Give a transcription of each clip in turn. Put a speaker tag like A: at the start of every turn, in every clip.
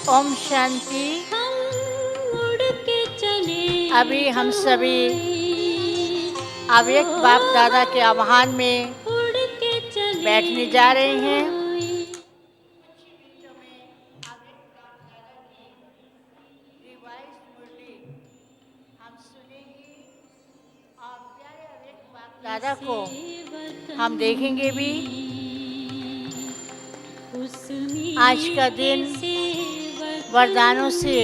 A: ओम शांति। अभी हम सभी अव्यक्त बाप दादा के आह्वान में बैठने जा रहे हैं। हम सुनेंगे और प्यारे अव्यक्त बाप दादा को हम देखेंगे भी। आज का दिन वरदानों से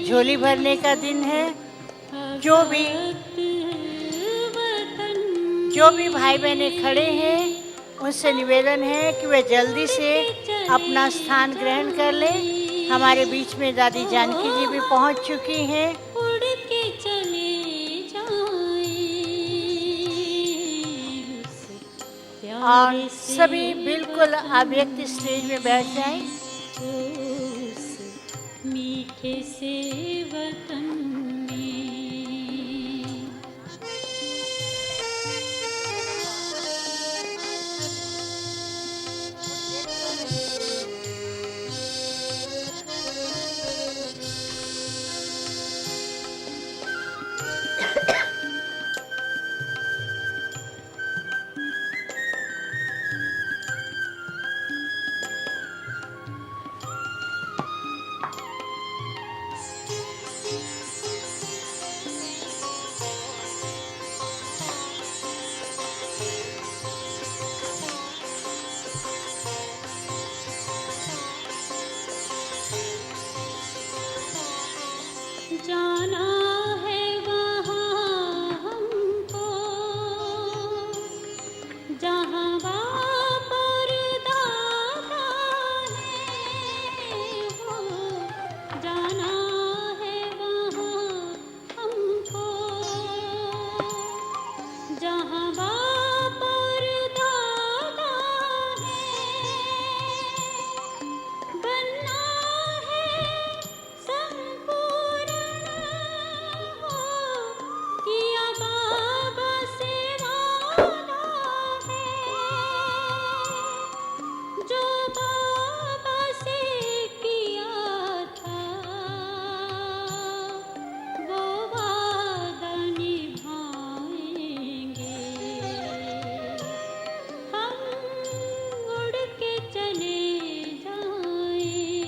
A: झोली भरने का दिन है। जो भी भाई बहने खड़े हैं उनसे निवेदन है कि वे जल्दी से अपना स्थान ग्रहण कर लें। हमारे बीच में दादी जानकी जी भी पहुंच चुकी हैं। और सभी बिल्कुल अव्यक्त स्टेज में बैठ जाएं। मीठे से वतन जाना है वहाँ हमको जहाँ बाप और दादा है वो। जाना है वहाँ हमको जहाँ बाप और दादा है। बनना है संपूर्ण किया बाबा से वादा है। जो बाबा से किया था वो वादा निभाएंगे। हम उड़ के चले जाएं,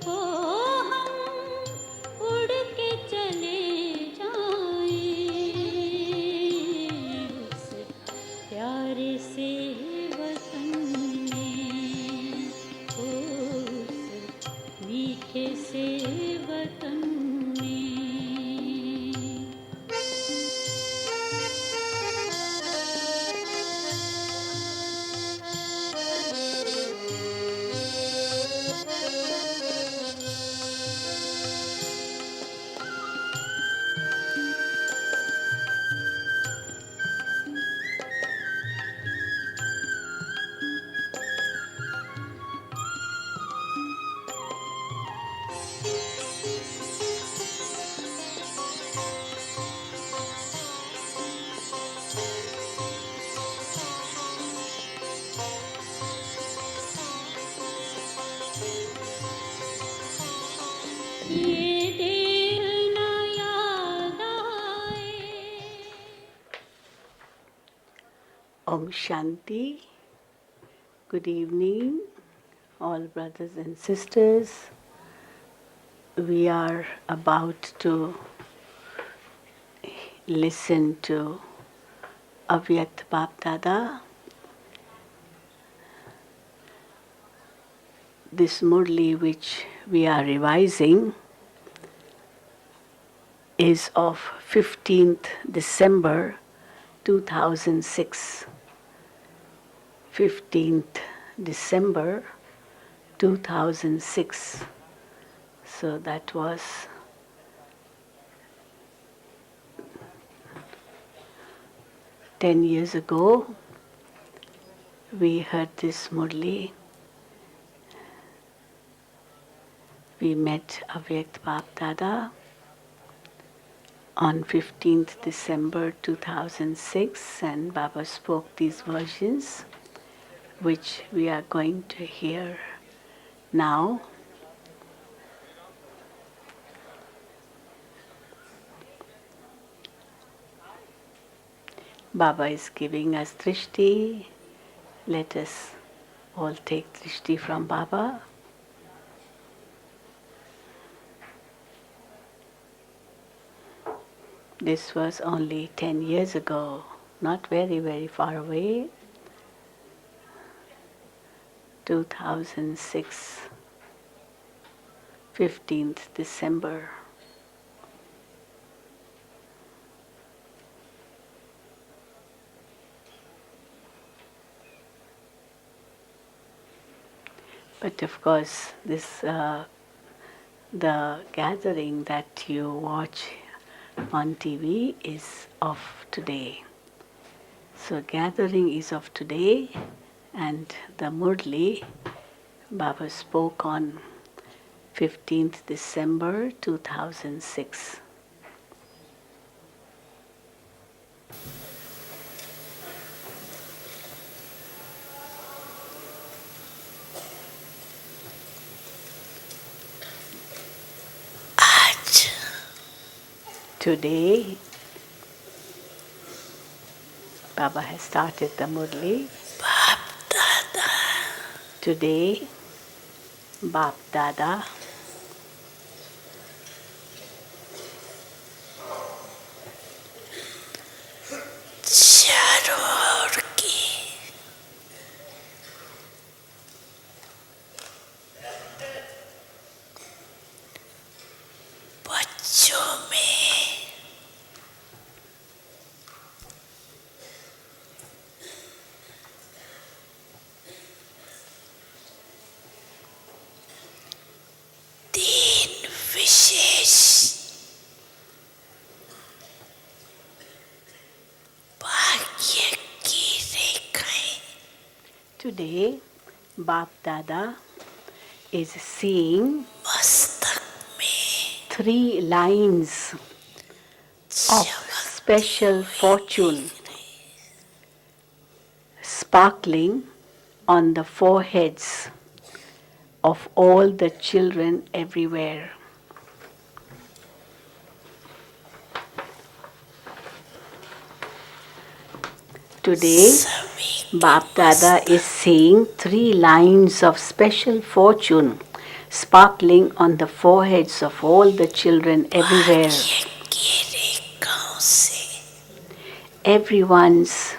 A: ओ हम उड़ के चले जाएं उस प्यारे से वतन में, उस मीठे से वतन में। ये देर न याद आए।
B: Om Shanti. Good evening, all brothers and sisters. We are about to listen to Avyakt Bap Dada. This Murli which we are revising is of 15th December 2006. 15th December 2006. So that was 10 years ago. We heard this Murli. We met Avyakt Bap Dada on 15th December 2006, and Baba spoke these versions which we are going to hear now. Baba is giving us drishti. Let us all take drishti from Baba. This was only 10 years ago, not very, very far away. 2006, 15th December. But of course, the gathering that you watch on TV is of today. So gathering is of today, and the Murli Baba spoke on 15th December 2006. Today, Baba has started the Murli. Today, Bap Dada Today, Bap Dada is seeing 3 lines of special fortune sparkling on the foreheads of all the children everywhere. Today, Bap Dada is seeing 3 lines of special fortune sparkling on the foreheads of all the children everywhere. Everyone's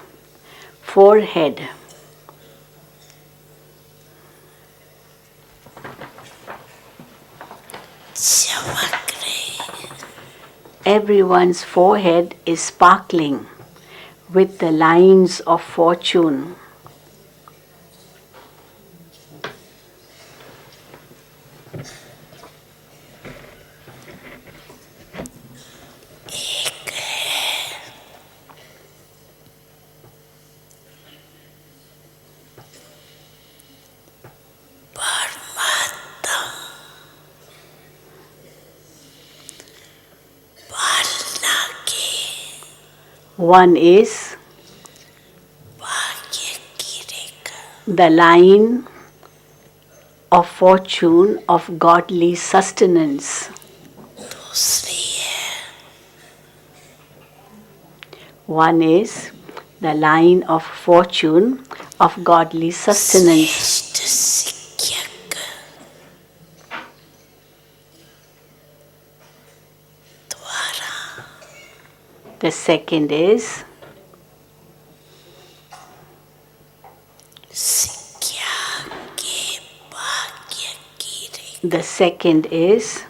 B: forehead is sparkling with the lines of fortune. One is the line of fortune of godly sustenance. One is the line of fortune of godly sustenance. The second is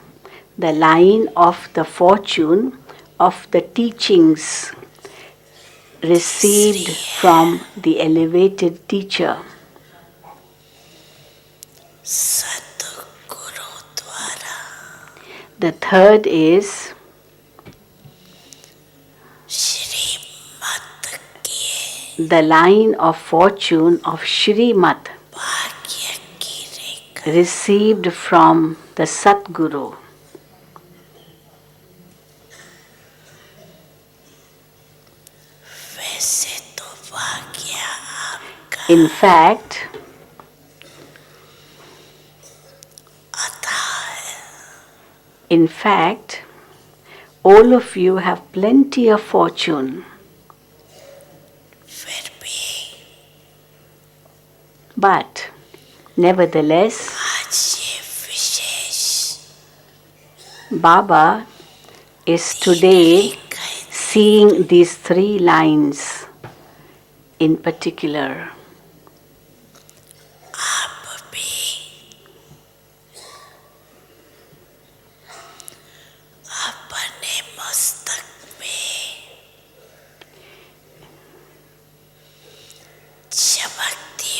B: the line of the fortune of the teachings received from the elevated teacher. The third is the line of fortune of Shrimat received from the Satguru. In fact, all of you have plenty of fortune. But nevertheless, Baba is today seeing these three lines in particular.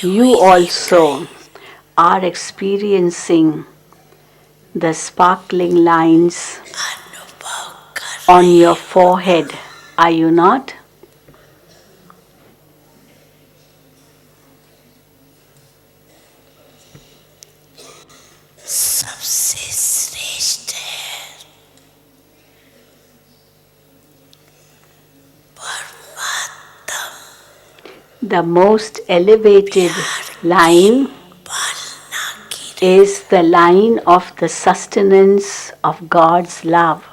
B: You also are experiencing the sparkling lines on your forehead, are you not? The most elevated line is the line of the sustenance of God's love.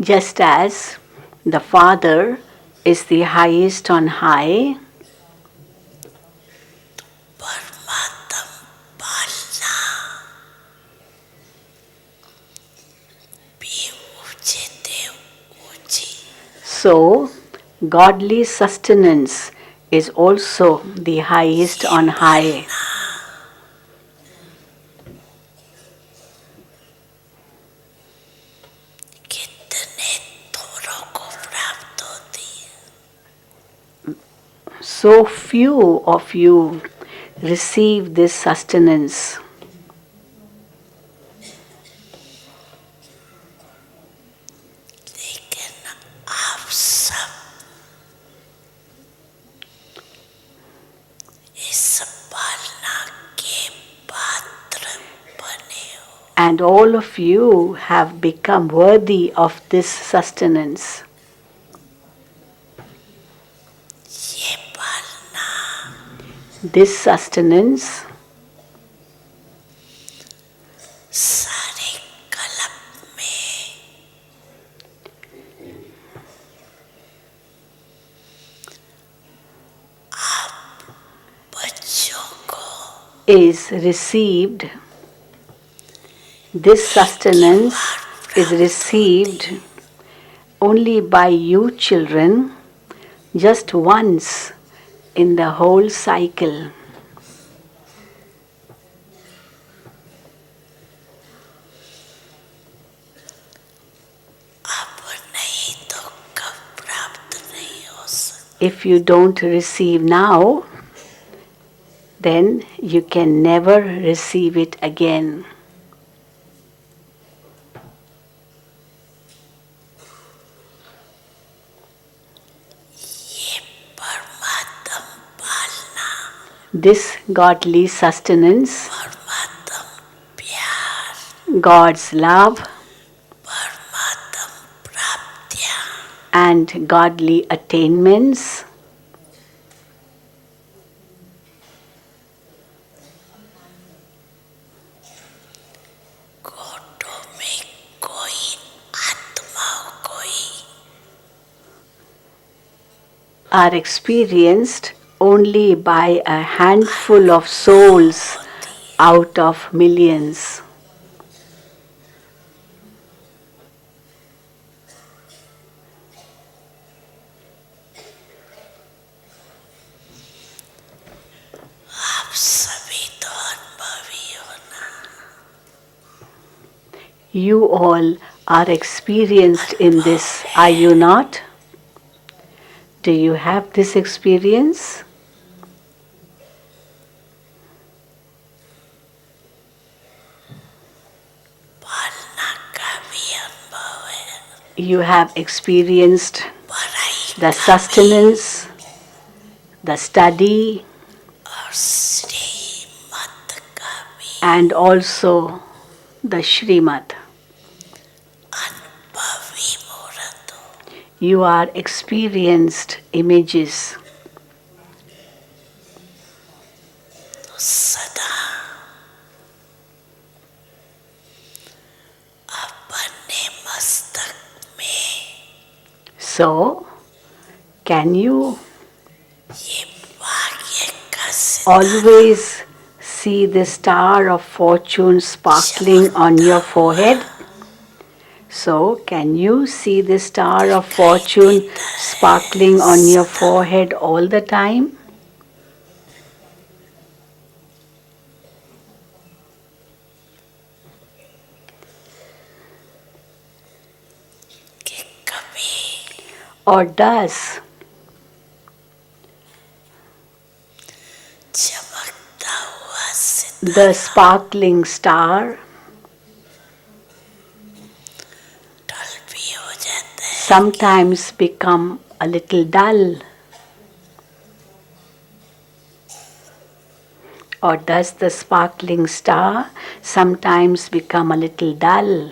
B: Just as the Father is the highest on high, so godly sustenance is also the highest on high. So few of you receive this sustenance. And all of you have become worthy of this sustenance. This sustenance is received, this sustenance is received only by you children just once in the whole cycle. If you don't receive now, then you can never receive it again. This godly sustenance, God's love, and godly attainments are experienced only by a handful of souls out of millions. You all are experienced in this, are you not? Do you have this experience? You have experienced the sustenance, the study, and also the Srimad. You are experienced images.
C: सदा अपने मस्तक में
B: So, can you
C: ये भाग्य का सितारा
B: always see the star of fortune sparkling on your forehead? So, can you see the star of fortune sparkling on your forehead all the time?
C: कि कभी
B: Or does
C: चमकता हुआ
B: the
C: सितारा
B: sparkling star
C: ढल भी हो जाता है
B: sometimes become a little dull? Or does the sparkling star sometimes become a little dull?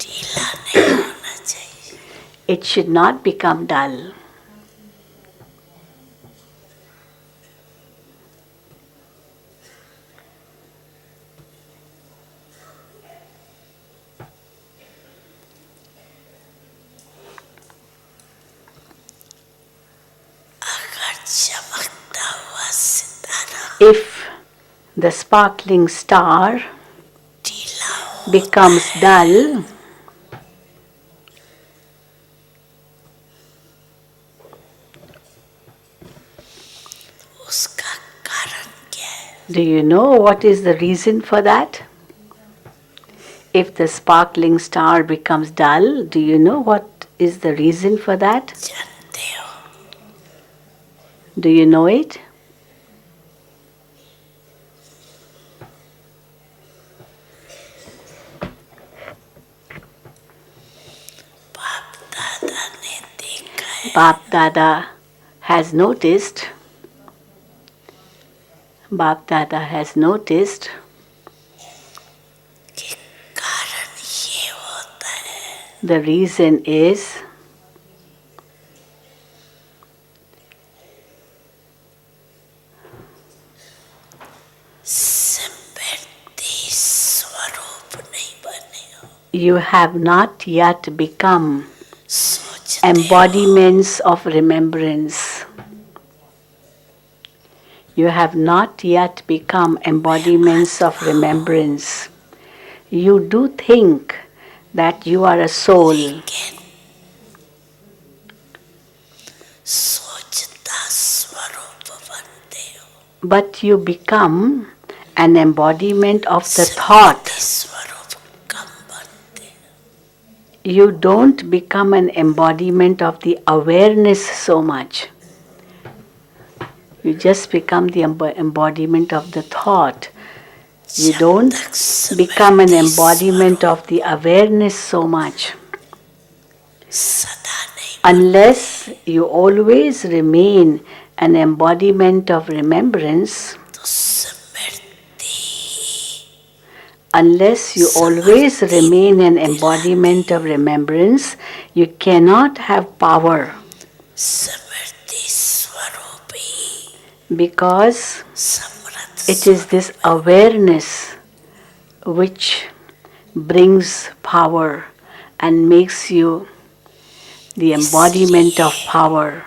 C: ढीला नहीं होना चाहिए
B: It should not become dull.
C: अगर चमकता हुआ सितारा
B: If the sparkling star
C: ढीला हो
B: becomes dull,
C: उसका कारण क्या है
B: do you know what is the reason for that? If the sparkling star becomes dull, do you know what is the reason for that?
C: जानते हो
B: Do you know it?
C: बाप दादा ने देखा है
B: Bap Dada has noticed. Bap Dada has noticed
C: कि कारण ये होता है
B: the reason is
C: सिमरती स्वरूप नहीं बने हो
B: you have not yet become
C: सोचते हो
B: embodiments of remembrance. You have not yet become embodiments of remembrance. You do think that you are a soul,
C: लेकिन सोचता स्वरूप बनते हो
B: but you become an embodiment of the thought.
C: सिमरती स्वरूप कम बनते हो
B: You don't become an embodiment of the awareness so much. You just become the embodiment of the thought. You
C: जब
B: don't
C: तक
B: become an
C: सिमरती
B: embodiment of the awareness so much
C: सदा नहीं
B: unless you always remain an embodiment of remembrance.
C: तो सिमरती
B: Unless you always remain an embodiment of remembrance, you cannot have power
C: सिमरती स्वरूपी
B: because
C: समृद्ध
B: it is this awareness which brings power and makes you the embodiment of power.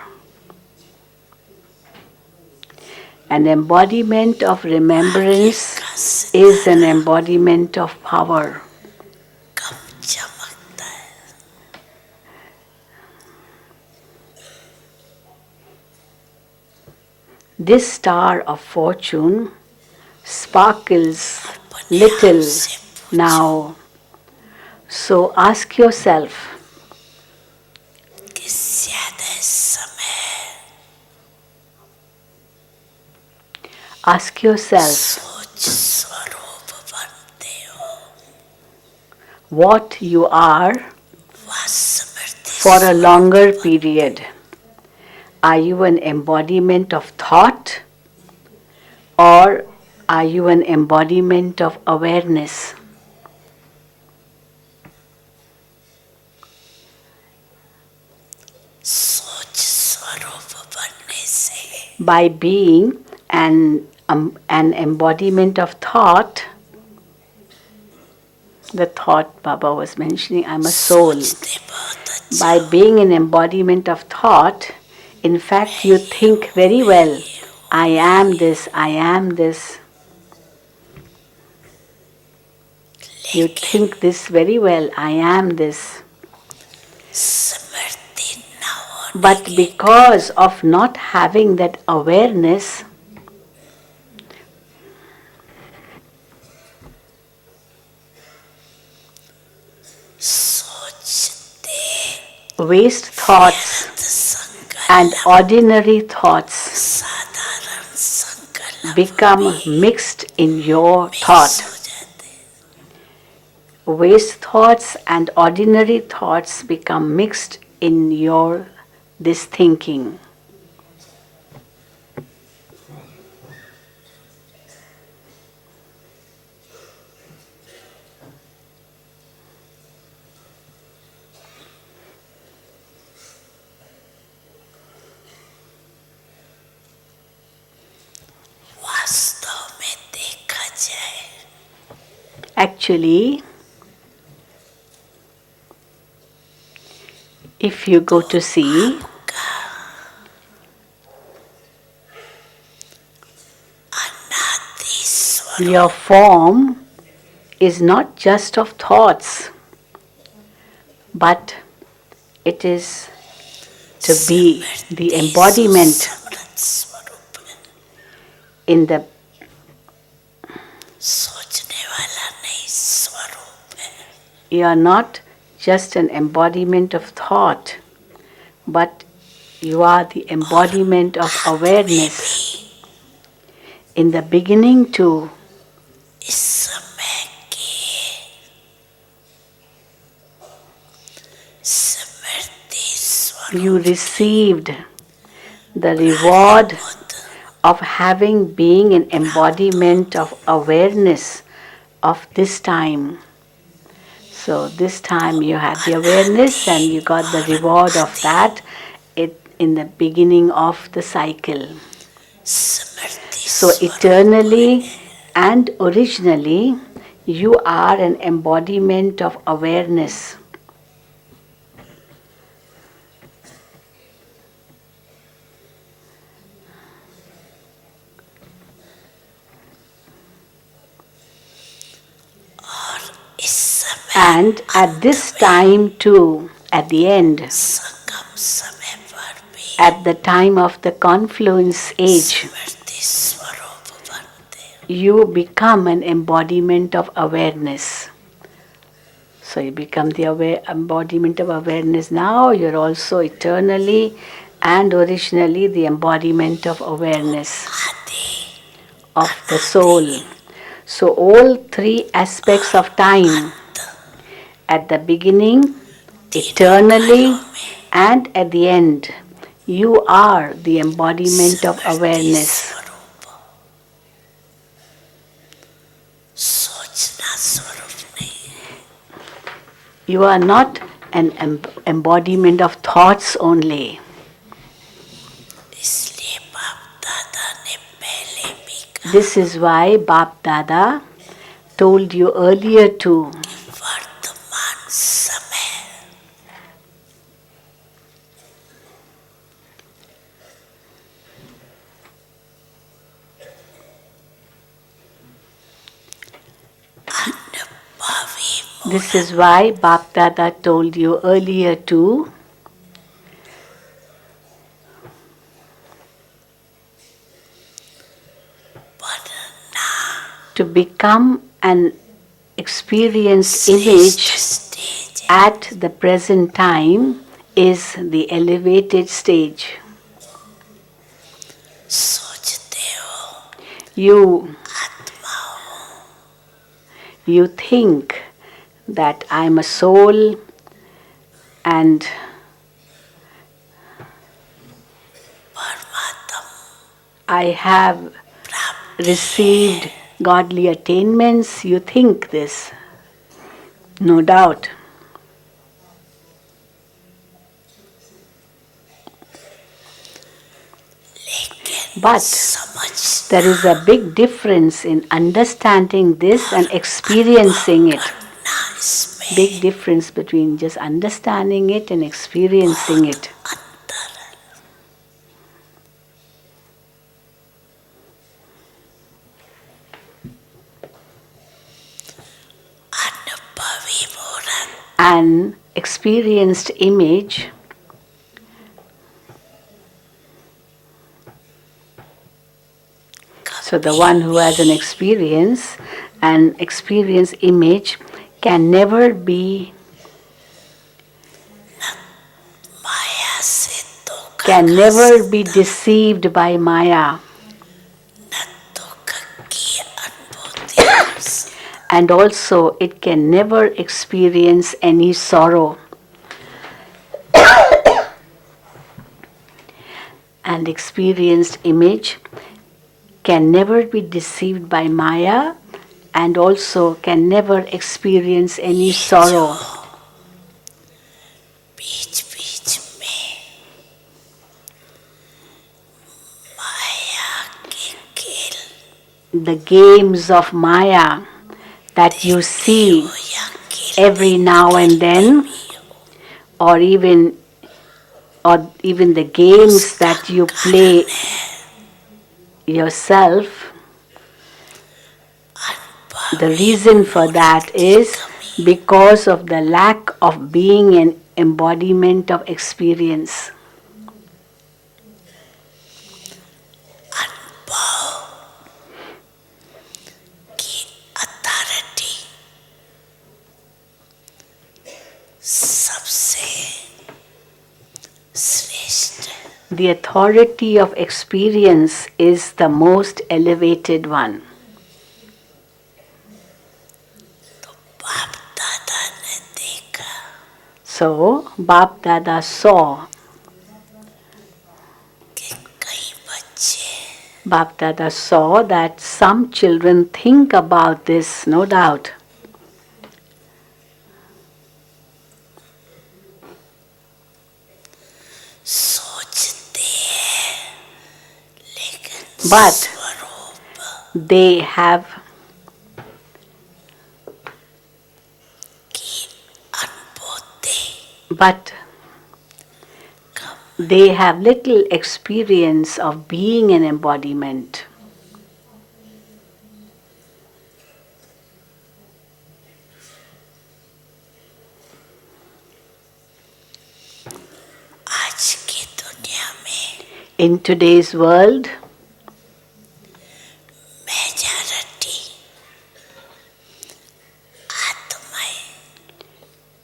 B: An embodiment of remembrance is an embodiment of power.
C: कम चमकता है
B: This star of fortune sparkles little now. So ask yourself,
C: कि ज्यादा समय
B: ask yourself
C: सोच स्वरूप बनते हो
B: what you are
C: वह स्मृति
B: for a longer period. Are you an embodiment of thought or are you an embodiment of awareness?
C: सोच स्वरूप बनने से
B: by being an embodiment of thought. The thought Baba was mentioning, I'm a soul.
C: सोचते बहुत अच्छा
B: By being an embodiment of thought, in fact, you think very well, I am this, I am this. You think this very well, I am this.
C: स्मृति न होने
B: But because of not having that awareness,
C: सोचते
B: waste thoughts
C: व्यर्थ संकल्प
B: and ordinary thoughts
C: साधारण संकल्प
B: become mixed in your
C: mix
B: thought.
C: हो जाते
B: Waste thoughts and ordinary thoughts become mixed in your this thinking.
C: वास्तव में देखा जाए
B: Actually, if you go to see,
C: अनादि स्वरूप
B: your form is not just of thoughts, but it is to be the embodiment
C: Samrut स्वरूप है
B: in the
C: सोचने वाला नहीं स्वरूप है
B: you are not just an embodiment of thought, but you are the embodiment of awareness. In the beginning too,
C: इस समय की स्मृति स्वरूप
B: you received the reward of having being an embodiment of awareness of this time. So this time you had the awareness and you got the reward of that in the beginning of the cycle.
C: Smriti
B: So eternally and originally you are an embodiment of awareness.
C: इस समय
B: And at this time too, at the end,
C: संगम समय पर भी
B: at the time of the confluence age,
C: स्मृति स्वरूप बनते
B: you become an embodiment of awareness. So you become the embodiment of awareness now, you're also eternally and originally the embodiment of awareness
C: आदि
B: of the soul. So all three aspects of time, at the beginning, eternally, and at the end, you are the embodiment of awareness.
C: स्वरूप सोचना स्वरूप नहीं
B: You are not an embodiment of thoughts only.
C: इसलिए बाप दादा ने पहले भी कहा
B: This is why Bap Dada told you earlier too.
C: वर्तमान समय अनुभवी
B: This is why Bap Dada told you earlier too.
C: बनना
B: To become an experienced
C: श्रेष्ठ
B: image
C: stage
B: at the present time is the elevated stage.
C: सोचते हो
B: You,
C: आत्मा हो
B: you think that I'm a soul and
C: परमात्मा
B: I have
C: प्राप्त
B: received godly attainments. You think this, no doubt. But there is a big difference in understanding this and experiencing it. Big difference between just understanding it and experiencing it. An experienced image so the one who has an experienced image can never be deceived by Maya. And also it can never experience any sorrow. An experienced image can never be deceived by Maya and also can never experience any sorrow. The games of Maya that you see every now and then, or even the games that you play yourself, the reason for that is because of the lack of being an embodiment of experience. The authority of experience is the most elevated one. So, Bap Dada saw. Bap Dada saw that some children think about this, no doubt. But they have little experience of being an embodiment. In today's world,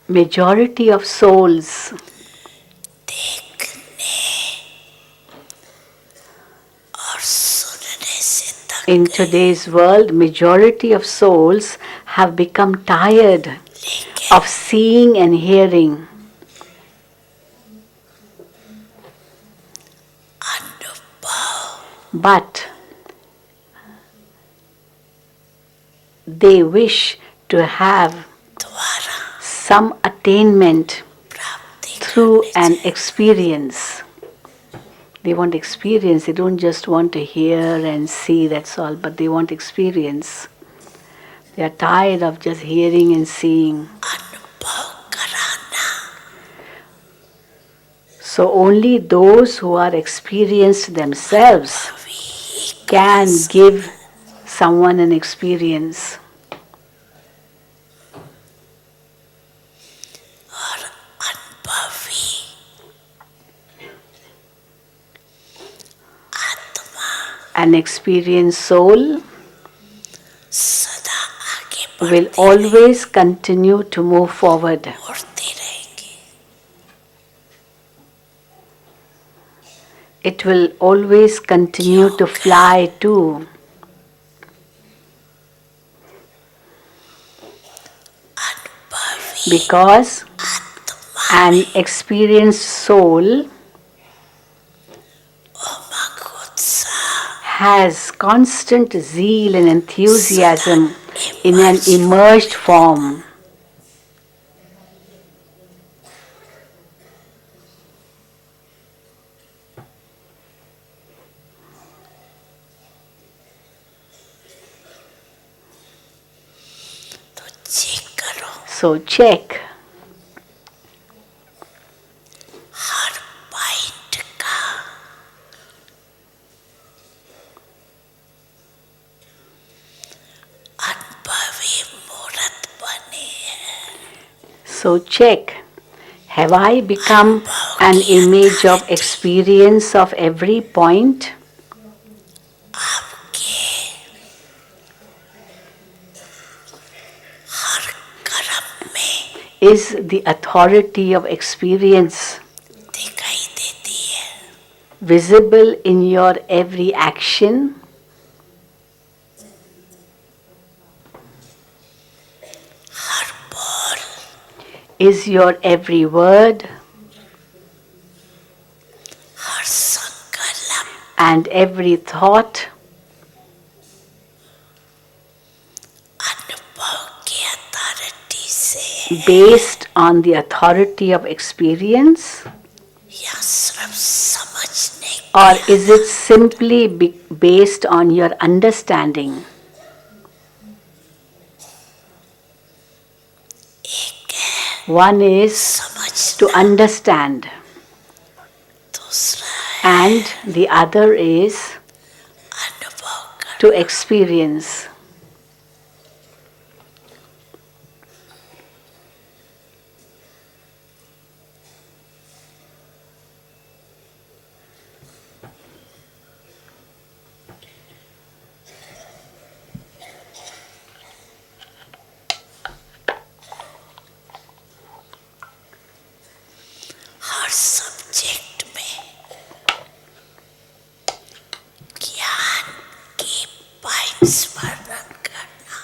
B: majority of souls in today's world, majority of souls have become tired of seeing and hearing. But they wish to have some attainment through an experience. They want experience. They don't just want to hear and see, that's all, but they want experience. They are tired of just hearing and seeing. So only those who are experienced themselves can give someone an experience. An experienced soul will always continue to move forward. It will always continue to fly too. Because an experienced soul has constant zeal and enthusiasm in an emerged form. So check.
C: Her point का अनुभवी मूर्त बने हैं।
B: So check. Have I become an image of experience of every point?
C: आपके हर कर्म में
B: Is the authority of experience
C: दिखाई देती है।
B: visible in your every action?
C: हर बोल
B: Is your every word
C: हर संकल्प
B: and every thought
C: अनुभव की अथॉरिटी से
B: based on the authority of experience?
C: या सिर्फ समझने
B: Or
C: की
B: is it simply based on your understanding?
C: एक है
B: One is to
C: समझना,
B: understand,
C: दूसरा है
B: and the other is
C: अनुभव करना।
B: to experience.
C: हर सब्जेक्ट में ज्ञान की पॉइंट्स वर्णन करना।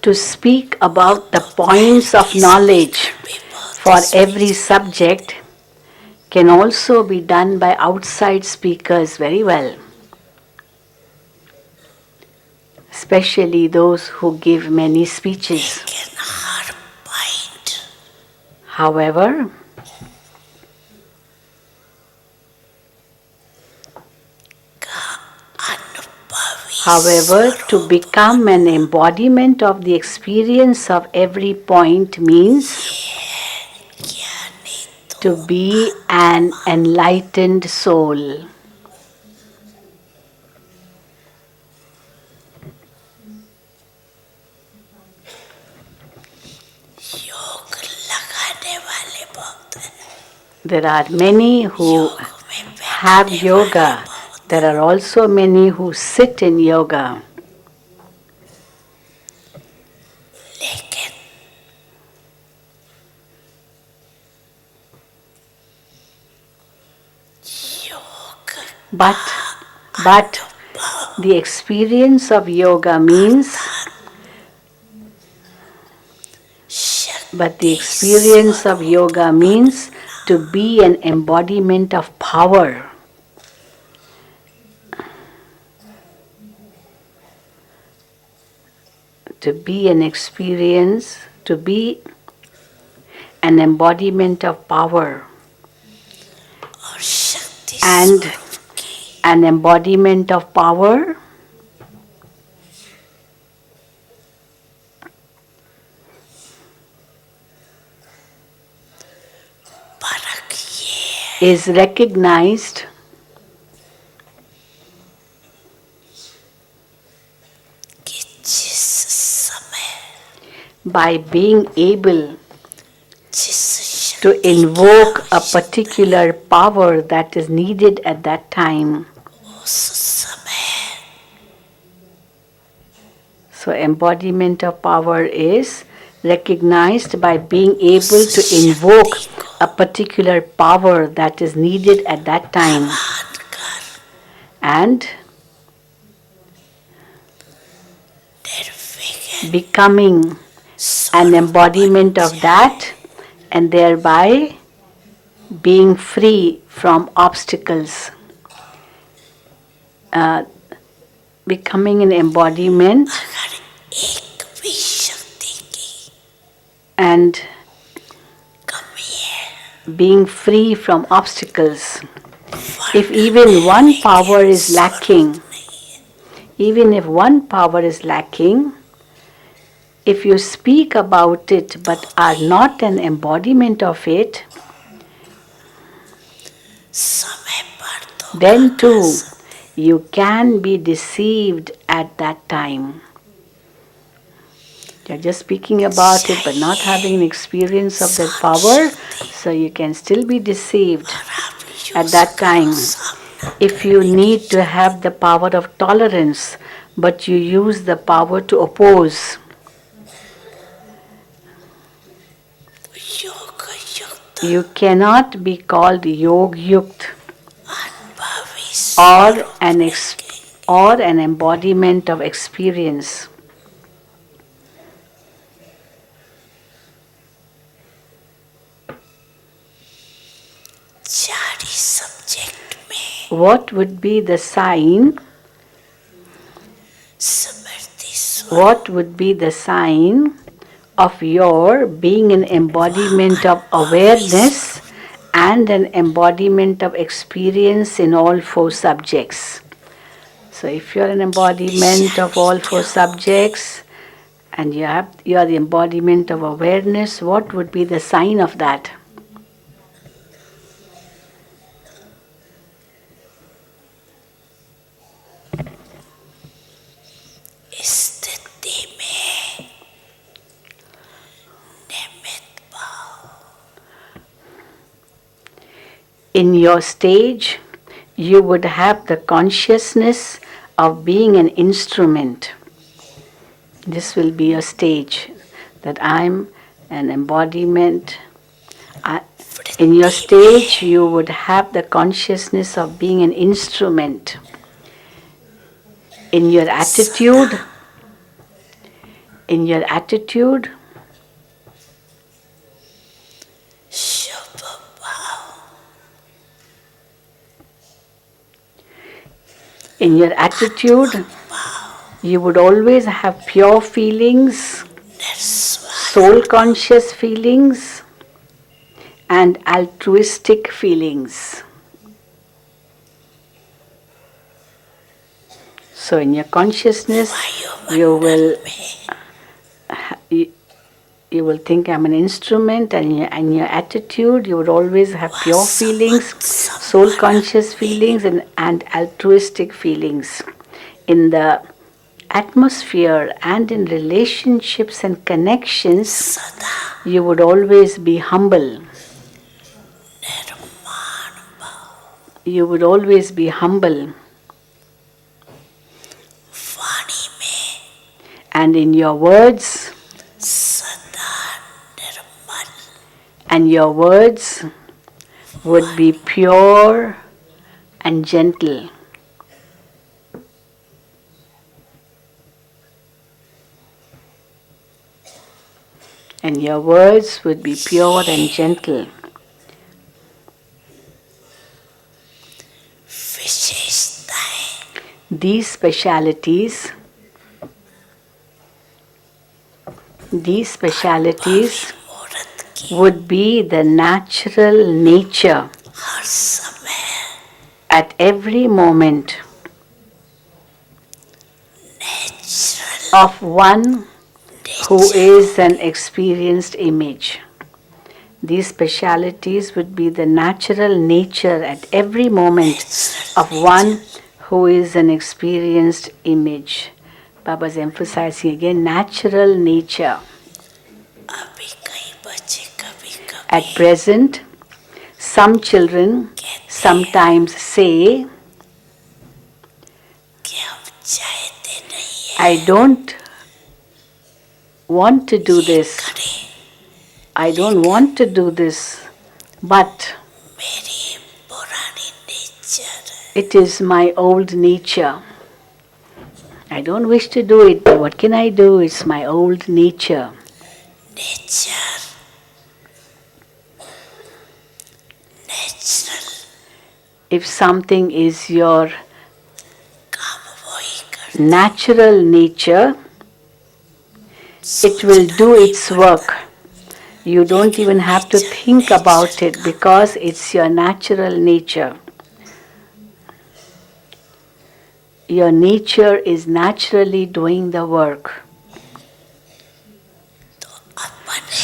B: To speak about the points of knowledge for every subject can also be done by outside speakers very well, especially those who give many speeches.
C: लेकिन हर point
B: However,
C: का अनुभवी
B: However, to become an embodiment of the experience of every point means
C: ज्ञानी
B: to be an enlightened soul.
C: योग लगाने वाले बहुत हैं।
B: There are many who
C: योग में
B: have
C: बैठने
B: yoga.
C: वाले बहुत
B: There are also many who sit in yoga.
C: लेकिन योग
B: But the experience of yoga means But the experience of yoga means to be an embodiment of power. To be an experience, to be an embodiment of power
C: और शक्ति
B: and
C: स्वरूप की
B: an embodiment of power
C: परख ये
B: is recognized
C: कि जिस समय
B: by being able
C: जिस
B: to
C: शक्ति की
B: invoke a
C: आवश्यकता
B: particular power that is needed at that time.
C: उस समय
B: So embodiment of power is recognized by being able to invoke a particular power that is needed at that time
C: मान कर
B: and
C: निर्विघ्न
B: becoming an embodiment of that and thereby being free from obstacles. Becoming an embodiment
C: अगर एक भी शक्ति की
B: and
C: कमी है
B: being free from obstacles. If even one power is
C: स्वरूप नहीं है,
B: lacking, even if one power is lacking, If you speak about it but are not an embodiment of it,
C: समय पर तो
B: then too you can be deceived at that time. You're just speaking about it but not having an experience of that power, so you can still be deceived at that time. If you need to have the power of tolerance but you use the power to oppose,
C: योग युक्त
B: you cannot be called yog yukt
C: अनुभवी
B: or
C: स्वरूप
B: an
C: लेंगे।
B: or an embodiment of experience.
C: Chari subject में
B: What would be the sign?
C: स्मृति स्वरूप
B: What would be the sign of your being an embodiment of awareness and an embodiment of experience in all four subjects? So if you're an embodiment of all four subjects and you are the embodiment of awareness, what would be the sign of that?
C: स्थिति में निमित्त भाव
B: In your stage, you would have the consciousness of being an instrument. This will be your stage, that I'm an embodiment. In your stage, you would have the consciousness of being an instrument. In your attitude,
C: शुभ भाव
B: in your attitude, you would always have pure feelings,
C: निस्वार्थ
B: soul conscious feelings, and altruistic feelings. So in your consciousness, you will you will think I'm an instrument, and in your attitude, you would always have pure feelings, soul conscious feelings, and altruistic feelings. In the atmosphere and in relationships and connections,
C: सदा
B: you would always be humble.
C: निर्माण भाव
B: You would always be humble.
C: वाणी में
B: And in your words,
C: सदा निर्मल
B: and your words would be pure and gentle. And your words would be pure and gentle.
C: विशेषताएं
B: These specialities
C: मूर्त की
B: would be the natural nature
C: हर समय
B: at every moment
C: natural
B: of one who is an experienced image. These specialities would be the natural nature at every moment of one who is an experienced image. Baba's emphasizing again natural nature.
C: अभी कई बच्चे कभी
B: At
C: कभी
B: present, some children sometimes say,
C: कि हम चाहते नहीं है
B: I don't want to do this.
C: करें
B: I don't want to do this, but
C: मेरी पुरानी nature
B: it is my old nature. I don't wish to do it, but what can I do? It's my old nature.
C: Nature natural
B: If something is your
C: काम वही कर
B: natural nature, it will do its work. You don't even have to think about it because it's your natural nature. Your nature is naturally doing the work.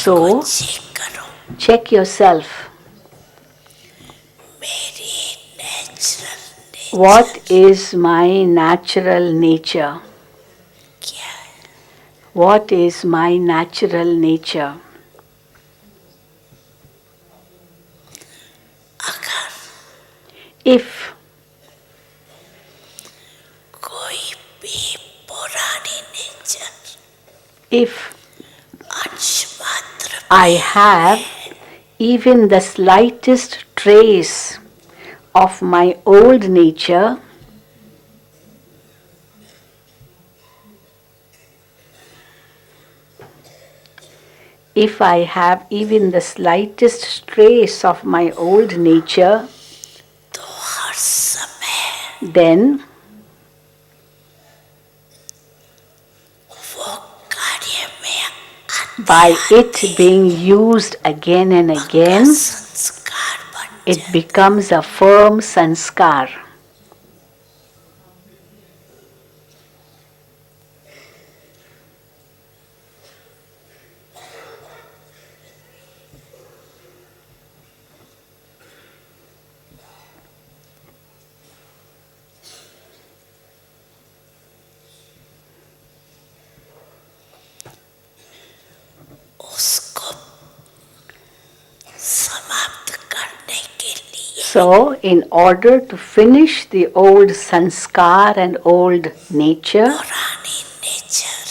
B: So,
C: check करो
B: check yourself.
C: मेरी natural
B: What
C: nature
B: is my natural nature?
C: क्या है.
B: What is my natural nature?
C: अगर
B: If
C: कोई भी पुरानी nature
B: if
C: अंश मात्र
B: I have even the slightest trace of my old nature, if I have even the slightest trace of my old nature,
C: तो हर समय
B: then
C: वो कार्य में
B: by it being used again and again,
C: संस्कार बन
B: it becomes a firm sanskar.
C: उसको समाप्त करने के लिए
B: So, in order to finish the old sanskar and old nature,
C: पुरानी nature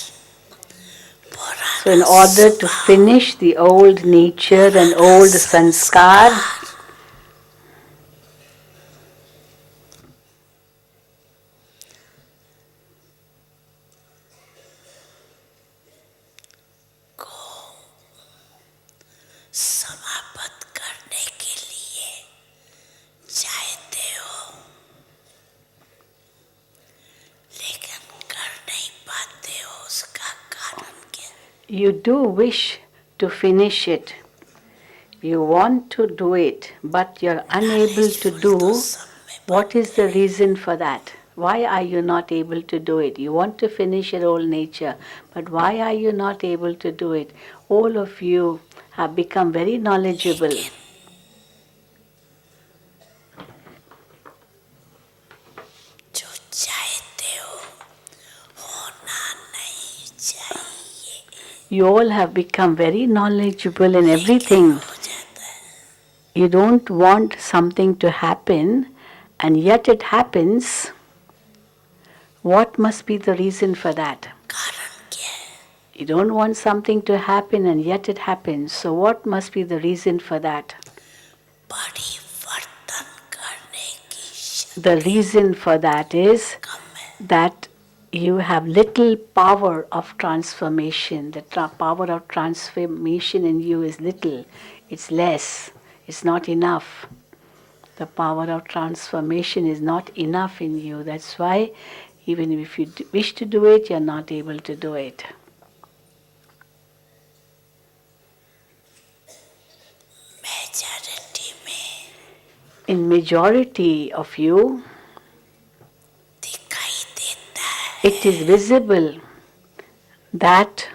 B: so in order to finish the old nature and old sanskar,
C: समाप्त करने के लिए चाहते हो लेकिन कर नहीं पाते हो उसका कारण क्या.
B: you do wish to finish it. You want to do it, but you're unable to do. What is the reason for that? Why are you not able to do it? You want to finish your old nature, but why are you not able to do it? All of you have become very knowledgeable.
C: जो चाहते हो होना नहीं चाहिए
B: You all have become very knowledgeable in everything.
C: हो जाता है.
B: You don't want something to happen, and yet it happens. What must be the reason for that?
C: कारण क्या है.
B: You don't want something to happen, and yet it happens. So, what must be the reason for that?
C: परिवर्तन करने की
B: The reason for that is
C: कम है.
B: that you have little power of transformation. The power of transformation in you is little, it's less, it's not enough. The power of transformation is not enough in you. That's why, even if you wish to do it, you're not able to do it.
C: Majority में
B: In majority of you,
C: दिखाई देता है
B: it is visible that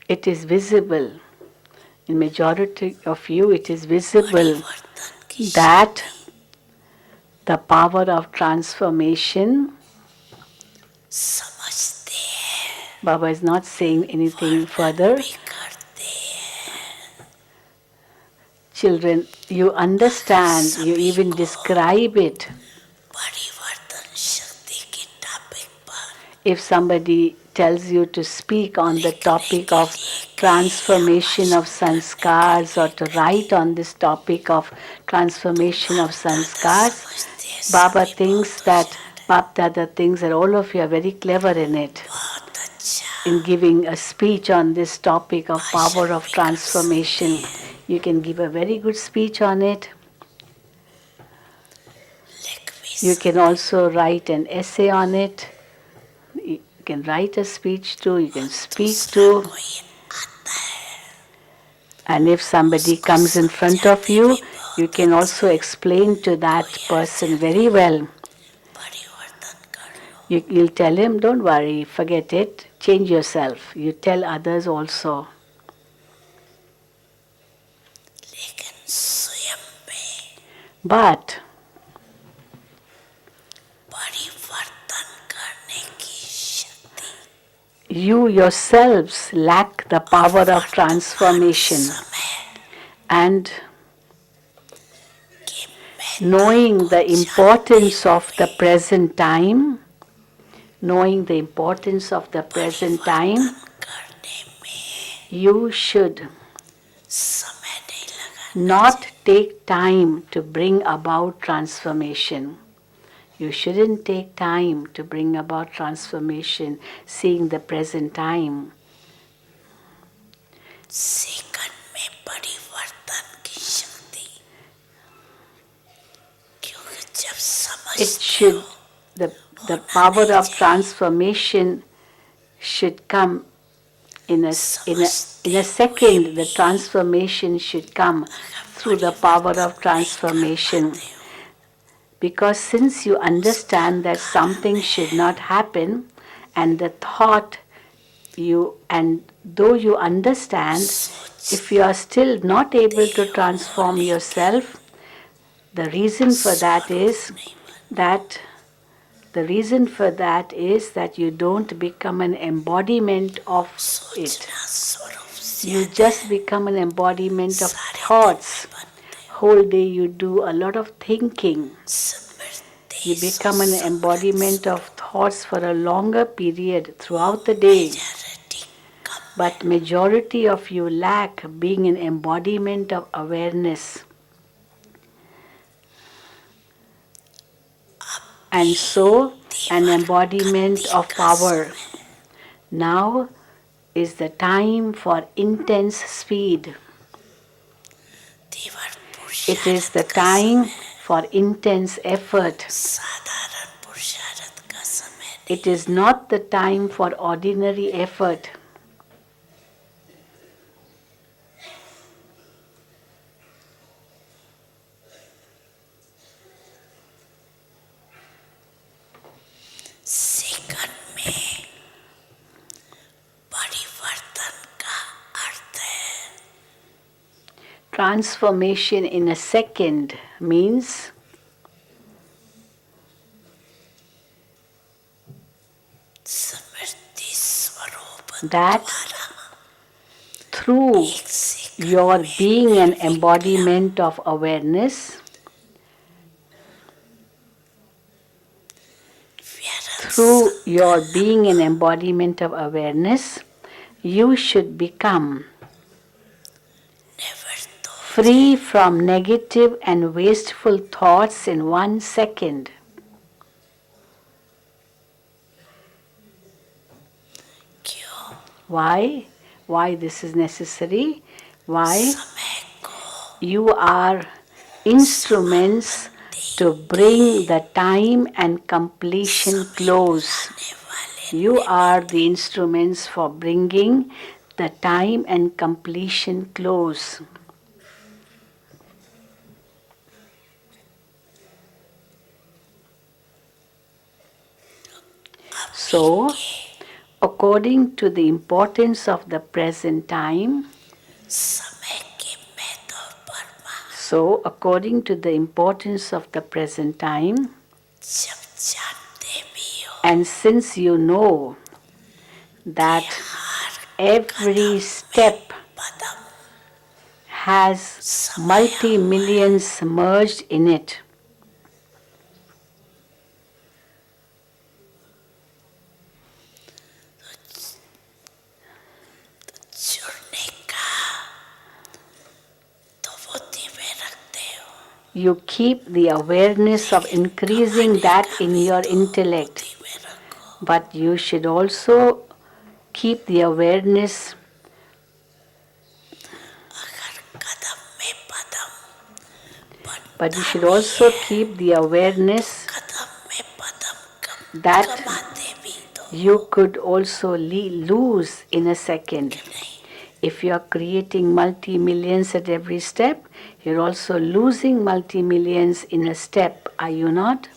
B: it is visible. In majority of you, it is visible
C: परिवर्तन की
B: that the power of transformation,
C: समझते हैं
B: Baba is not saying anything further.
C: भी करते हैं.
B: Children, you understand, you even describe it.
C: परिवर्तन शक्ति के टॉपिक पर
B: If somebody tells you to speak on the topic of transformation of sanskars or to write on this topic of transformation of sanskars, Baba thinks that Bap Dada thinks that all of you are very clever in it,
C: बहुत अच्छा.
B: in giving a speech on this topic of power of transformation. You can give a very good speech on it.
C: लिख भी
B: You can also write an essay on it. You can write a speech too, you can speak too.
C: कोई आता है
B: And if somebody comes in front of you, you can also explain to that person very well.
C: परिवर्तन कर लो.
B: You'll tell him, don't worry, forget it, change yourself. You tell others also.
C: लेकिन स्वयं में
B: But
C: परिवर्तन करने की शक्ति
B: you yourselves lack the power of transformation. And
C: कि मैं
B: knowing the importance of the present time, knowing the importance of the present time,
C: करने में
B: you should
C: समय नहीं लगा
B: not take time to bring about transformation. You shouldn't take time to bring about transformation, seeing the present time.
C: Second में परिवर्तन की शक्ति क्योंकि जब
B: It
C: समझते
B: should,
C: हो
B: the power of transformation should come in a second. The transformation should come through the power of transformation. Because since you understand that something should not happen, and the thought and though you understand, if you are still not able to transform yourself, the reason for that is that you don't become an embodiment of it. You just become an embodiment of thoughts. Whole day you do a lot of thinking. You become an embodiment of thoughts for a longer period throughout the day. But majority of you lack being an embodiment of awareness. And so, an embodiment of power. Now is the time for intense speed. It is the time for intense effort. It is not the time for ordinary effort.
C: Second में परिवर्तन का अर्थ है
B: Transformation in a second means
C: स्मृति स्वरूप
B: that through your being an embodiment of awareness, through your being an embodiment of awareness, you should become free from negative and wasteful thoughts in 1 second.
C: क्यों
B: Why? Why this is necessary? Why?
C: समय को
B: You are instruments to bring the time and completion close. You are the instruments for bringing the time and completion close. So, according to the importance of the present time,
C: समय के महत्व पर
B: so according to the importance of the present time,
C: जब जानते भी हो
B: and since you know that every step
C: Padma
B: has multi-millions merged in it,
C: जुड़ने का तो बुद्धि में रखते हो
B: you keep the awareness of increasing that in your intellect.
C: बुद्धि में रखो
B: But you should also keep the awareness,
C: अगर कदम में पदम
B: but you should also keep the awareness
C: कदम में पदम
B: that
C: कमाते भी तो
B: you could also lose in a second. If you are creating multi-millions at every step, you're also losing multi-millions in a step, are you not?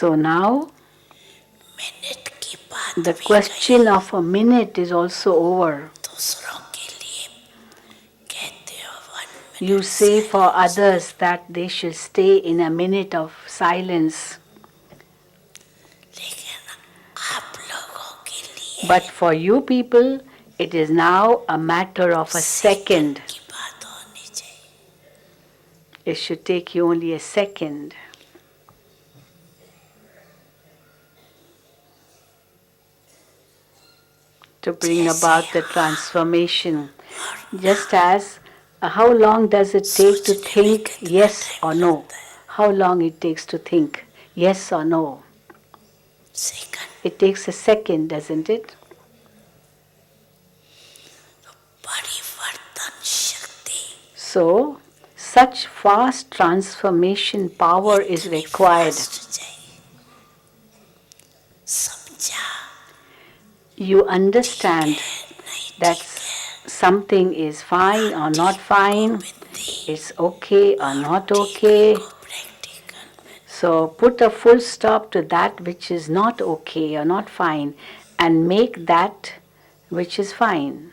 B: So now
C: minute की बात
B: the
C: भी
B: question
C: कही,
B: of a minute is also over.
C: दूसरों के लिए कहते हो 1
B: You
C: minute
B: say for
C: silence,
B: others that they should stay in a minute of silence.
C: लेकिन आप लोगों के लिए
B: But for you people, it is now a matter of a
C: second
B: second.
C: की बात होनी चाहिए.
B: It should take you only a second. To bring
C: जैसे
B: about the
C: हाँ
B: transformation.
C: और
B: Just as how long does it take to
C: सोचने में
B: think
C: कितना
B: yes or
C: टाइम
B: no?
C: लगता है,
B: How long it takes to think yes or no?
C: Second.
B: It takes a second, doesn't it?
C: परिवर्तन शक्ति
B: So, such fast transformation power is
C: इतनी
B: required.
C: Fast चाहिए. समझा?
B: You
C: ठीक
B: understand
C: है नहीं
B: that
C: ठीक है,
B: something is fine or not
C: ठीक को
B: fine,
C: Vidhi
B: it's okay or
C: और
B: not
C: ठीक
B: okay.
C: को प्रैक्टिकल में.
B: So put a full stop to that which is not okay or not fine and make that which is fine.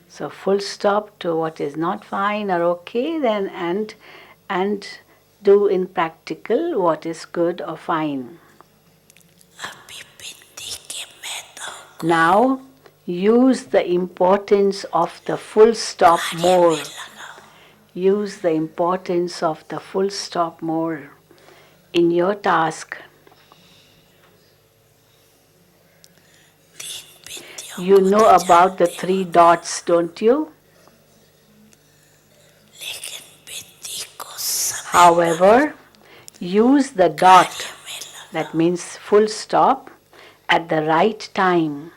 B: So full stop to what is not fine or okay then and do in practical what is good or fine.
C: अभी विधि के महत्व
B: Now use the importance of the full stop
C: कार्य
B: more.
C: में लगाओ.
B: Use the importance of the full stop more in your task.
C: तीन विधियों
B: You
C: को
B: know
C: तो
B: about the
C: जानते
B: 3
C: हो,
B: dots, don't you?
C: लेकिन विधि को समय पर
B: However, use the dot,
C: कार्य में
B: that
C: लगाओ.
B: means full stop, at the right time.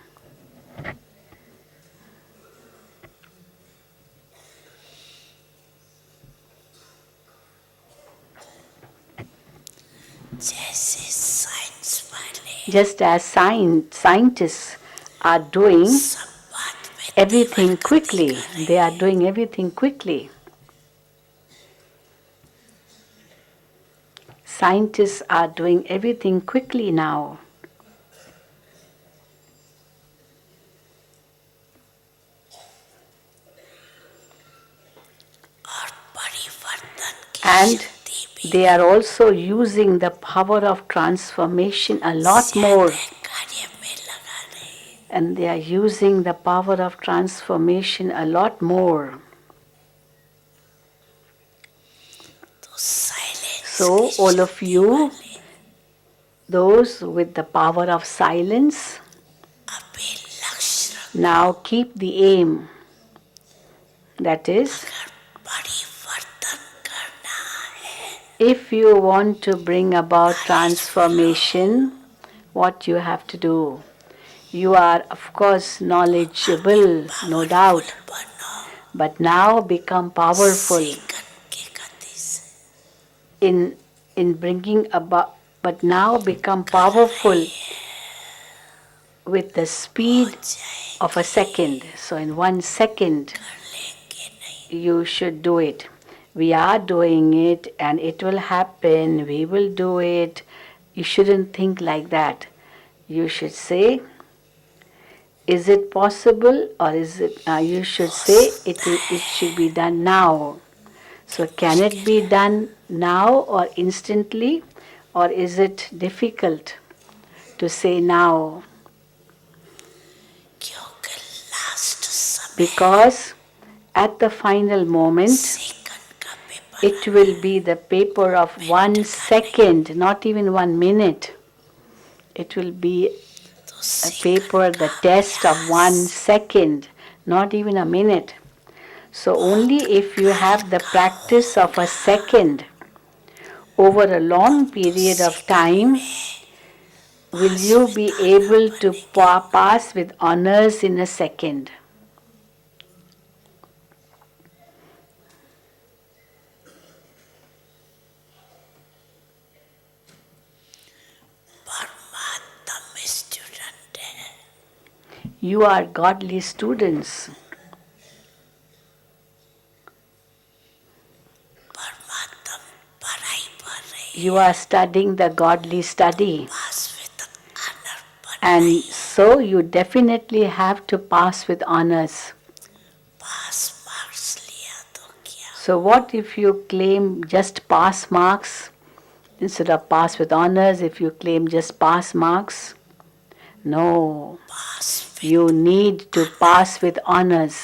C: जैसे साइंस वाले
B: Just as scientists are doing
C: सब बात में
B: everything
C: तेवर गति
B: quickly,
C: कर रहे
B: they are
C: हैं.
B: doing everything quickly. Scientists are doing everything quickly now.
C: और परिवर्तन की
B: And
C: शक्ति भी
B: they are also using the power of transformation a lot more.
C: ज्यादा कार्य में लगा रहे हैं.
B: And they are using the power of transformation a lot more.
C: तो साइलेंस
B: So,
C: की
B: all of
C: शक्ति
B: you,
C: वाले
B: those with the power of silence,
C: अभी लक्ष्य रख.
B: now keep the aim. That is,
C: अगर परिवर्तन करना है
B: if you want to bring about transformation, what you have to do? You are, of course, knowledgeable, no doubt,
C: बनो
B: but now become powerful
C: second की गति से.
B: in bringing about, but now become powerful with the speed of a second. So in 1 second,
C: लेंगे नहीं.
B: you should do it. We are doing it and it will happen. We will do it. You shouldn't think like that. You should say, is it possible or is it, you should say it should be done now. So can it be done now or instantly, or is it difficult to say now?
C: क्योंकि last समय
B: Because at the final moment,
C: second का paper
B: it will be the paper of 1 second, not even 1 minute. It will be
C: तो
B: a
C: second
B: paper, the test of 1 second, not even a minute. So only if you have the practice of a second over a long period of time will you be able to pass with honors in a second.
C: परमात्मा student है.
B: You are godly students.
C: परमात्मा पढ़ाई पढ़ रहे
B: You are studying the godly study.
C: Pass with honor बन
B: And
C: रही है.
B: so you definitely have to pass with honors.
C: Pass marks लिया तो क्या?
B: So what if you claim just pass marks instead of pass with honors? If you claim just pass marks? No.
C: Pass with
B: You need to pass with honors.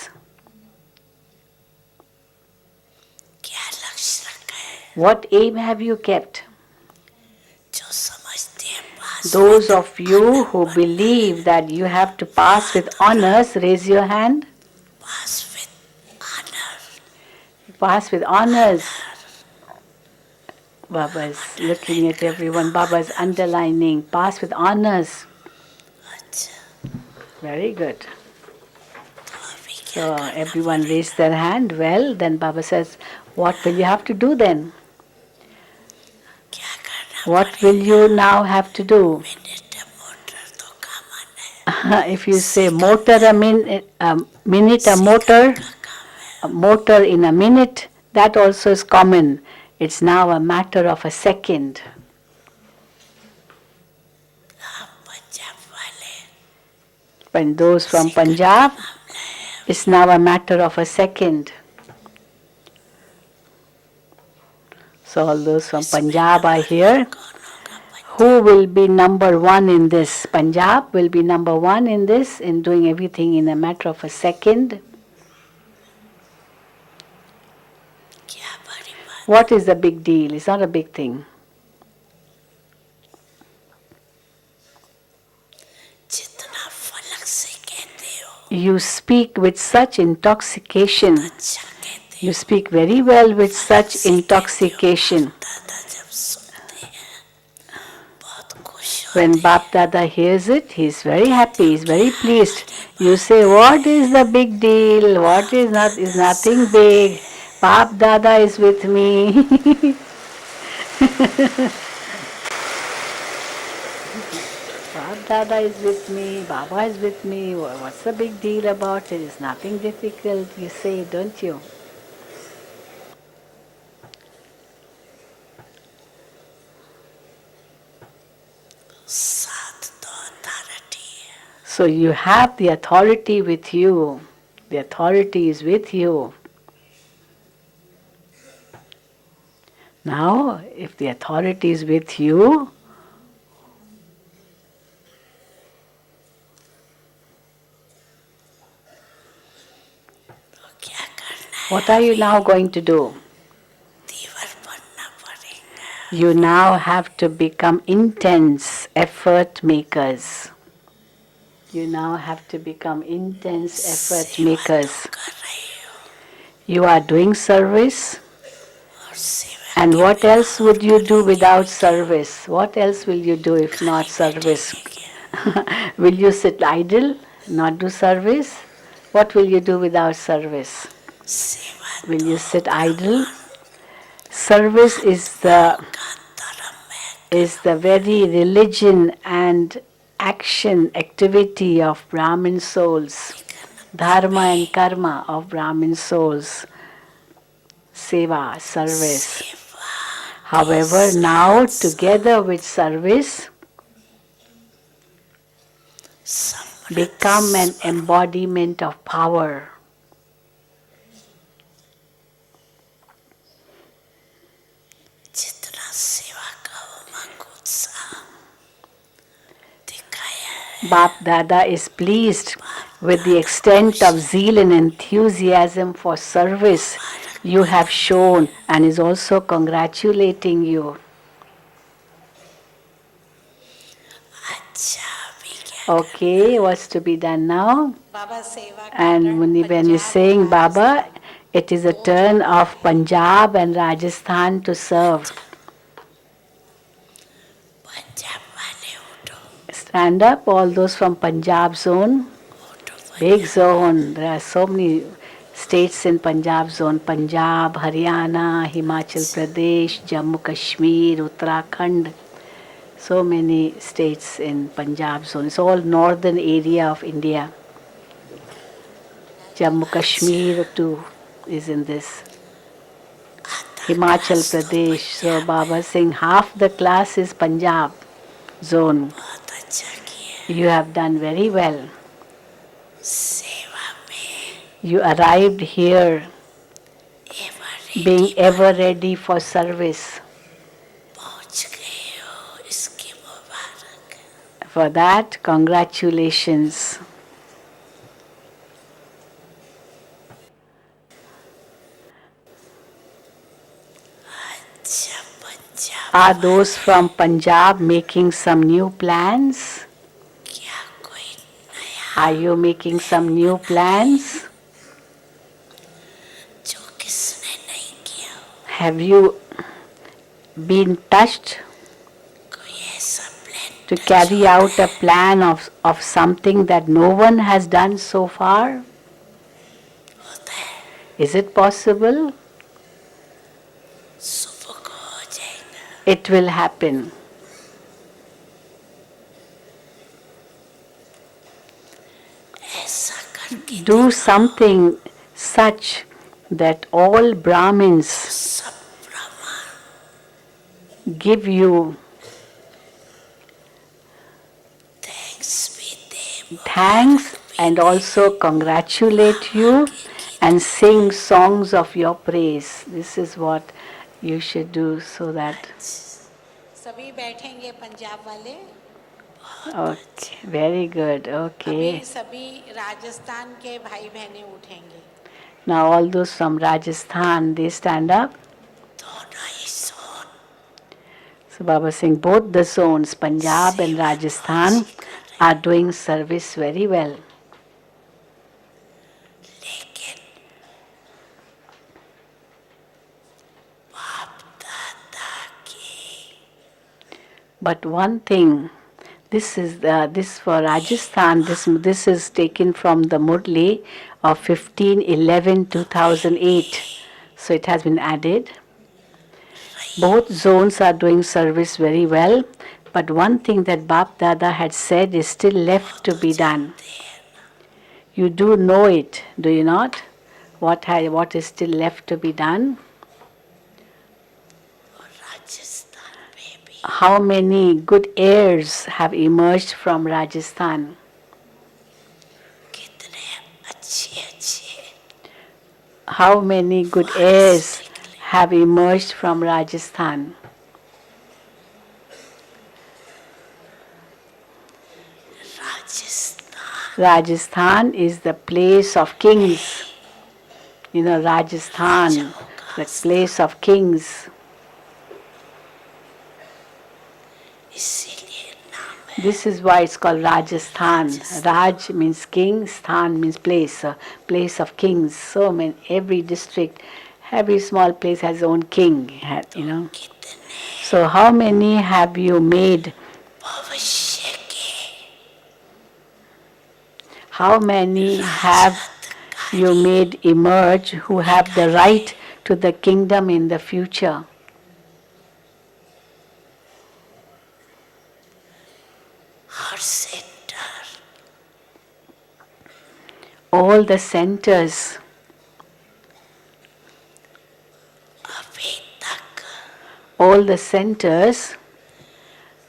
C: क्या लक्ष्य रखा है?
B: What aim have you kept?
C: जो समझते हैं पास
B: Those of you who believe that you have to pass with honors, raise your hand.
C: Pass with honor.
B: Pass with honors. Baba's looking at everyone. Baba's underlining. Pass with honors.
C: अच्छा,
B: Very good.
C: तो अभी क्या
B: So
C: करना
B: everyone
C: पड़ेगा?
B: raised their hand. Well, then Baba says, what will you have to do then?
C: क्या करना
B: What will
C: पड़ेगा?
B: you now have to do?
C: Minute motor तो काम है.
B: If you say motor a minute a motor,
C: का काम है.
B: a motor in a minute, that also is common. It's now a matter of a second.
C: आप पंजाब वाले
B: When those from Punjab, it's now a matter of a second. So all those from Punjab are here.
C: कौन होगा?
B: Who will be number one in this? Punjab will be number one in this, in doing everything in a matter of a second.
C: क्या बड़ी बात?
B: What is the big deal? It's not a big thing.
C: जितना फलक से कहते हो,
B: You speak with such intoxication.
C: अच्छा कहते
B: You speak very well with such intoxication.
C: दादा जब सुनते हैं बहुत खुश
B: When
C: होते हैं.
B: Bap Dada hears it, he's very happy, he's very pleased. You say, what is the big deal? What is nothing big. Bap Dada is with me. Bap Dada is with me, Baba is with me. What's the big deal about it? It's nothing difficult, you say, don't you?
C: साथ तो authority है.
B: So you have the authority with you. The authority is with you. Now, if the authority is with you,
C: तो क्या करना है?
B: what are you now going to do?
C: दीवार बनना पड़ेगा.
B: You now have to become intense effort makers. You now have to become intense effort makers.
C: कर रही हो
B: You are doing service,
C: और सेवा
B: and what else would you do without service? What else will you do if not service? Will you sit idle, not do service? What will you do without service?
C: सेवा
B: Will you sit idle? Service is the
C: का धर्म है.
B: is the very religion and action, activity of Brahmin souls, dharma and karma of Brahmin souls, seva, service. However, now together with service, become an embodiment of power.
C: जितना सेवा का उमंग उत्साह दिखाया है.
B: Bap Dada is pleased with the extent of zeal and enthusiasm for service you have shown and is also congratulating you.
C: अच्छा अभी क्या
B: Okay, what's to be done now?
A: बाबा सेवा
B: And Muniben is saying, Baba, it is a turn of Punjab and Rajasthan to serve.
C: Punjab वाले उठो.
B: Stand up, all those from Punjab zone. Big zone. There are so many states in Punjab zone. Punjab, Haryana, Himachal Pradesh, Jammu Kashmir, Uttarakhand. So many states in Punjab zone. It's all northern area of India. Jammu Kashmir too is in this.
C: आता
B: Himachal
C: class तो
B: Pradesh. So
C: Punjab
B: Baba saying half the class is Punjab zone.
C: बहुत अच्छा किया
B: You have done very well.
C: सेवा में
B: You arrived here
C: ever
B: being
C: ready
B: ever ready for service.
C: पहुंच गए हो इसकी मुबारक
B: For that, congratulations.
C: अच्छा पंजाब
B: Are those
C: वाले
B: from Punjab making some new plans?
C: क्या कोई नया
B: Are you making some
C: plan
B: new
C: बना रहे
B: plans?
C: हैं जो किसने नहीं किया हो
B: Have you been touched
C: कोई ऐसा प्लान
B: to
C: टच
B: carry
C: होता
B: out a
C: है
B: plan of something that no one has done so far?
C: होता है
B: Is it possible?
C: सुबह को हो जाएगा
B: It will happen.
C: ऐसा करके
B: Do
C: दिखाओ
B: something such that all Brahmins
C: सब ब्राह्मण
B: give you
C: थैंक्स भी दे
B: thanks
C: मुबारक भी
B: and
C: they
B: also congratulate
C: Baba
B: you
C: के
B: and
C: गीत
B: sing songs of your praise. This is what you should do so that.
A: सभी बैठेंगे पंजाब वाले.
B: Okay, very good.
A: अभी
B: Okay.
A: सभी राजस्थान के भाई बहनें उठेंगे.
B: Now all those from Rajasthan, they stand up.
C: दोनों ही सोन
B: So Baba saying both the zones, Punjab and
C: सेवा बहुत
B: Rajasthan,
C: ही कर रहे
B: are doing service very well.
C: लेकिन बाप दादा की
B: But one thing, this for Rajasthan. This is taken from the Murli of 15/11/2008. So it has been added. Both zones are doing service very well, but one thing that Bap Dada had said is still left to
C: तो
B: be done.
C: जानते हैं
B: You do know it, do you not? What is still left to be done?
C: और राजस्थान में भी
B: How many good heirs have emerged from Rajasthan?
C: कितने अच्छे अच्छे
B: How many good
C: Waris
B: heirs
C: निकले
B: have emerged from Rajasthan?
C: Rajasthan
B: Rajasthan is the place of kings. You know, Rajasthan,
C: राजाओं का
B: the
C: स्थान
B: place of kings.
C: इसीलिए नाम है
B: This is why it's called Rajasthan. Raj means king, Sthan means place, a place of kings. So many, every district, every small place has its own king, you know.
C: कितने
B: So how many have you made?
C: भविष्य के
B: How many have you
C: राजअधिकारी
B: made emerge who have the right to the kingdom in the future?
C: Her centre
B: All the centers,
C: अभी तक
B: all the centers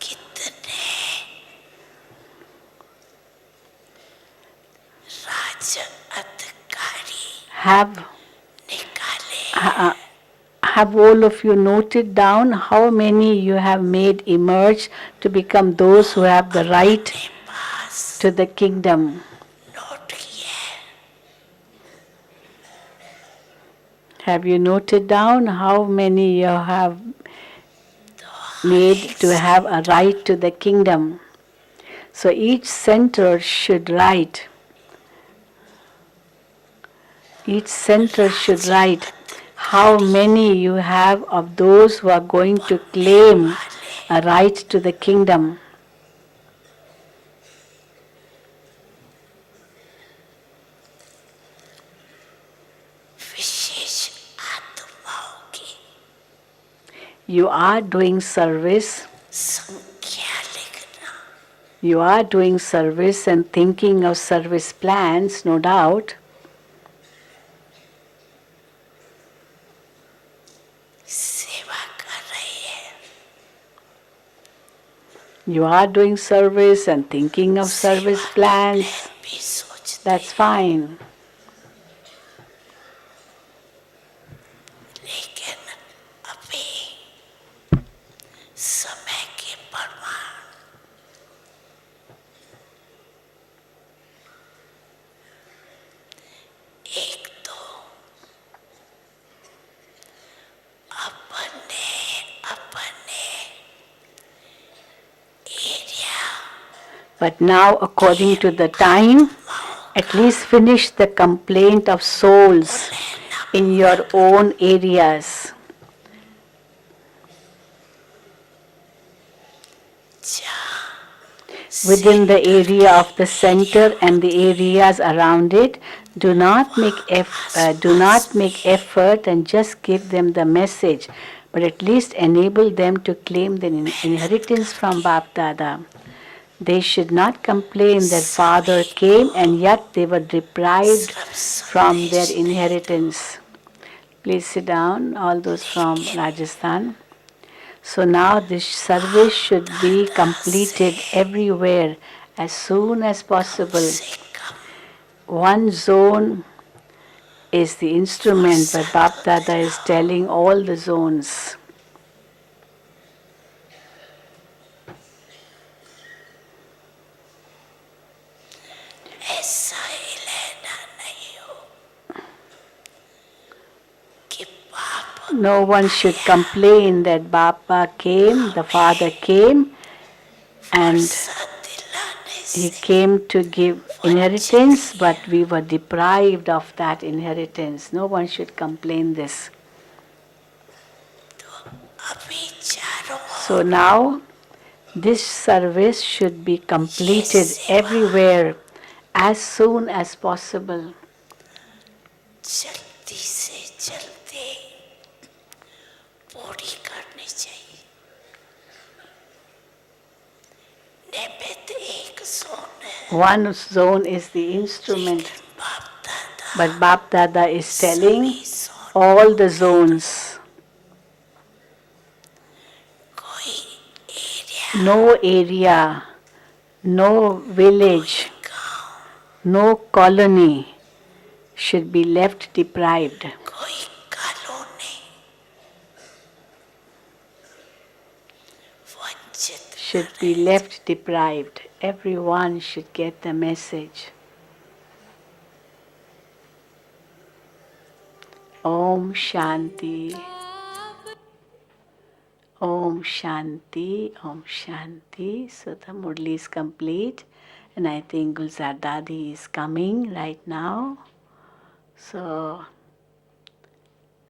C: कितने राजअधिकारी
B: have
C: निकाले
B: have all of you noted down how many you have made emerge to become those who have the right
C: अपने पास
B: to the kingdom?
C: Note किए
B: Have you noted down how many you have made to have a right to the kingdom? So each center should write. Each center should write how many you have of those who are going to claim a right to the kingdom.
C: विशेष आत्माओं की
B: You are doing service.
C: संख्या लिखना
B: You are doing service and thinking of service plans, no doubt. You are doing service and thinking of service
C: सेवा
B: plans.
C: Plan भी सोचते
B: That's fine.
C: लेकिन अभी समय के प्रमाण एक तो अपने अपने area
B: But now, according to the time, at least finish the complaint of souls in your own areas. Within the area of the center and the areas around it, do not make effort and just give them the message, but at least enable them to claim the inheritance from Bap Dada. They should not complain that father came and yet they were deprived from their inheritance. Please sit down, all those from Rajasthan. So now this service should be completed everywhere as soon as possible. One zone is the instrument, but Bap Dada is telling all the zones.
C: ऐसा ही लेना नहीं हो कि बाप
B: No one should complain that Bapa came, the father came, and
C: फुर्सत दिलाने
B: he
C: से
B: came to give inheritance, but we were deprived of that inheritance. No one should complain this.
C: अभी चारों
B: So now, this service should be completed everywhere as soon as possible.
C: जल्दी से जल्दी पूरी करनी चाहिए निमित्त एक जोन है
B: One zone is the instrument,
C: बाप दादा
B: but Bap Dada is telling
C: सभी जोन
B: all the zones.
C: कोई area
B: No area, no village, no colony should be left deprived,
C: कोई कॉलोनी वंचित
B: should be left deprived. Everyone should get the message. Om Shanti. Om Shanti. Om Shanti. So the Murli is complete. And I think Gulzar Dadi is coming right now. So